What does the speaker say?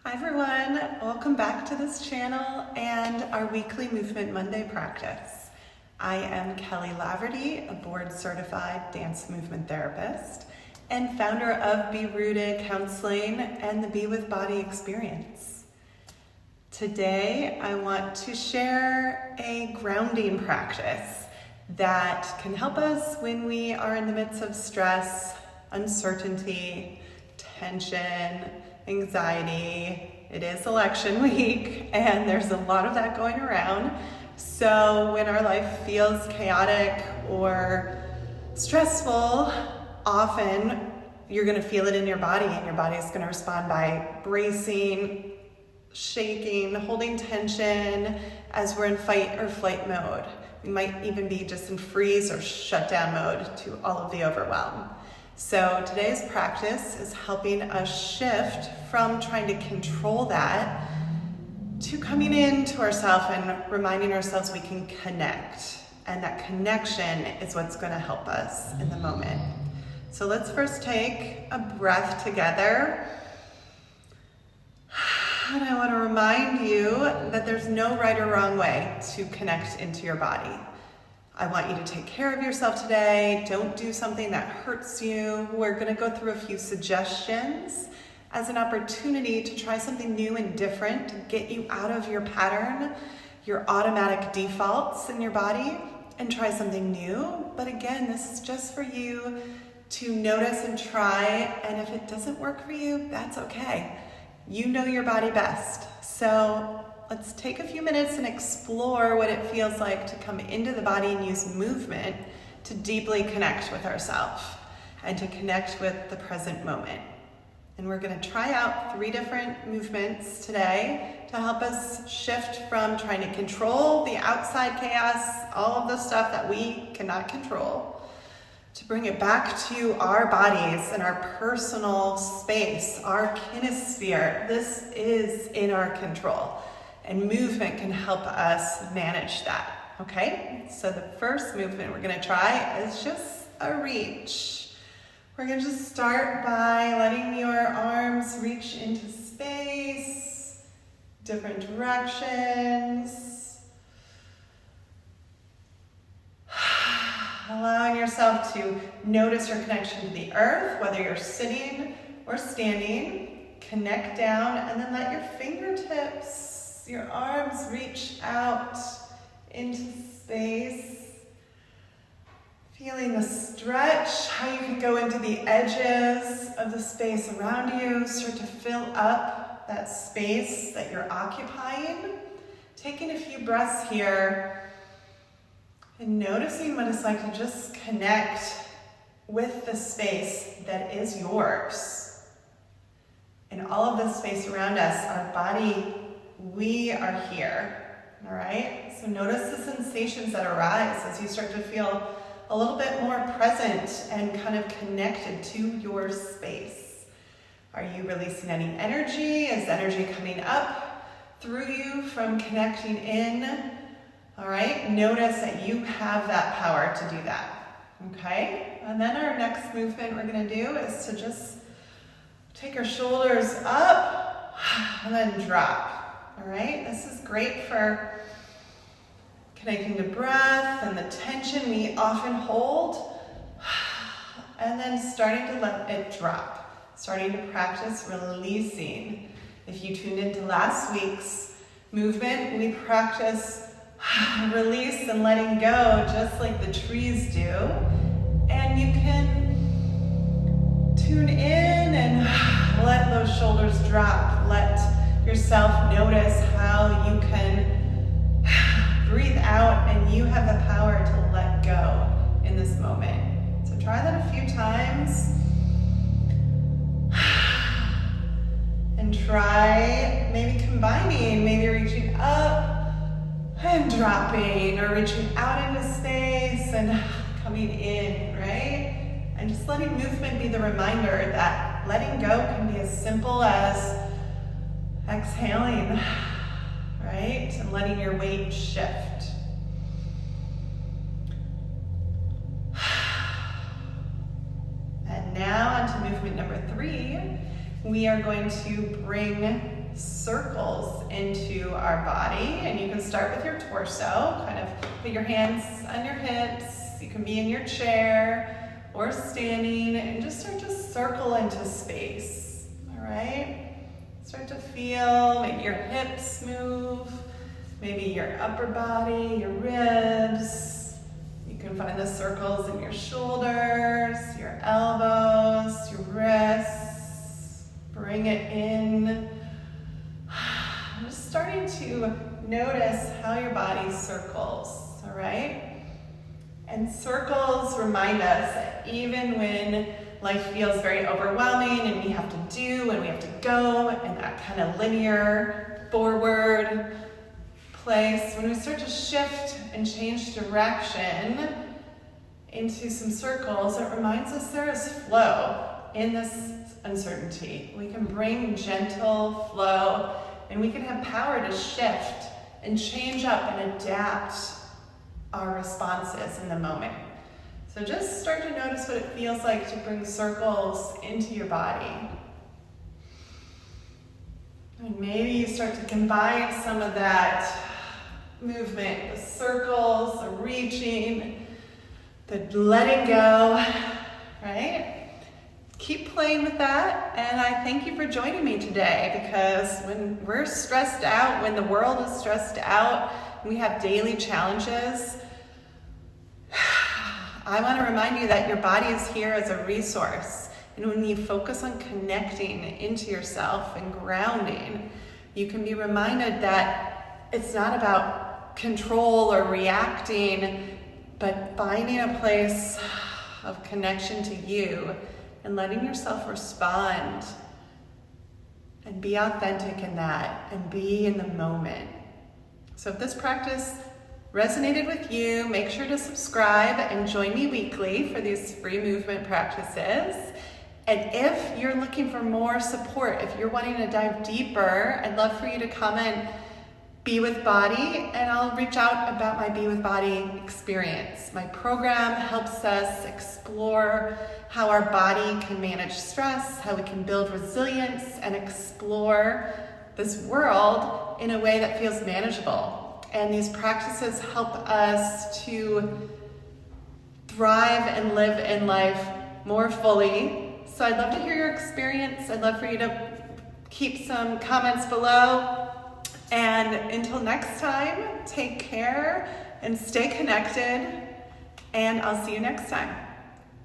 Hi everyone, welcome back to this channel and our weekly Movement Monday practice. I am Kelly Laverty, a board certified dance movement therapist and founder of Be Rooted Counseling and the Be With Body experience. Today I want to share a grounding practice that can help us when we are in the midst of stress, uncertainty, tension, anxiety. It is election week and there's a lot of that going around. So when our life feels chaotic or stressful, often you're going to feel it in your body and your body is going to respond by bracing, shaking, holding tension as we're in fight or flight mode. We might even be just in freeze or shutdown mode to all of the overwhelm. So today's practice is helping us shift from trying to control that to coming into ourselves and reminding ourselves we can connect. And that connection is what's going to help us in the moment. So let's first take a breath together. And I want to remind you that there's no right or wrong way to connect into your body. I want you to take care of yourself today. Don't do something that hurts you. We're going to go through a few suggestions as an opportunity to try something new and different to get you out of your pattern, your automatic defaults in your body, and try something new. But again, this is just for you to notice and try. And if it doesn't work for you, that's okay. You know your body best. So let's take a few minutes and explore what it feels like to come into the body and use movement to deeply connect with ourselves and to connect with the present moment. And we're going to try out 3 different movements today to help us shift from trying to control the outside chaos, all of the stuff that we cannot control, to bring it back to our bodies and our personal space, our kinesphere. This is in our control. And movement can help us manage that, okay? So the first movement we're gonna try is just a reach. We're gonna just start by letting your arms reach into space, different directions. Allowing yourself to notice your connection to the earth, whether you're sitting or standing. Connect down and then let your fingertips, your arms reach out into space. Feeling the stretch, how you can go into the edges of the space around you, start to fill up that space that you're occupying. Taking a few breaths here and noticing what it's like to just connect with the space that is yours. And all of the space around us, our body, we are here, all right? So notice the sensations that arise as you start to feel a little bit more present and kind of connected to your space. Are you releasing any energy? Is energy coming up through you from connecting in? All right, notice that you have that power to do that, okay? And then our next movement we're gonna do is to just take our shoulders up and then drop. All right, this is great for connecting to breath and the tension we often hold, and then starting to let it drop, starting to practice releasing. If you tuned into last week's movement, we practice release and letting go just like the trees do, and you can tune in and let those shoulders drop, let yourself notice how you can breathe out and you have the power to let go in this moment. So try that a few times. And try maybe combining, maybe reaching up and dropping, or reaching out into space and coming in, right? And just letting movement be the reminder that letting go can be as simple as exhaling, right? And letting your weight shift. And now onto movement number 3. We are going to bring circles into our body. And you can start with your torso, kind of put your hands on your hips. You can be in your chair or standing and just start to circle into space, all right? Start to feel maybe your hips move, maybe your upper body, your ribs. You can find the circles in your shoulders, your elbows, your wrists. Bring it in. Just starting to notice how your body circles, all right? And circles remind us that even when life feels very overwhelming and we have to do and we have to go and that kind of linear forward place, when we start to shift and change direction into some circles, it reminds us there is flow in this uncertainty. We can bring gentle flow and we can have power to shift and change up and adapt our responses in the moment. So just start to notice what it feels like to bring circles into your body. And maybe you start to combine some of that movement, the circles, the reaching, the letting go, right? Keep playing with that, and I thank you for joining me today, because when we're stressed out, when the world is stressed out, we have daily challenges, I want to remind you that your body is here as a resource. And when you focus on connecting into yourself and grounding, you can be reminded that it's not about control or reacting, but finding a place of connection to you and letting yourself respond and be authentic in that and be in the moment. So if this practice resonated with you, make sure to subscribe and join me weekly for these free movement practices. And if you're looking for more support, if you're wanting to dive deeper, I'd love for you to comment Be With Body, and I'll reach out about my Be With Body experience. My program helps us explore how our body can manage stress, how we can build resilience, and explore this world in a way that feels manageable. And these practices help us to thrive and live in life more fully. So I'd love to hear your experience. I'd love for you to keep some comments below. And until next time, take care and stay connected. And I'll see you next time.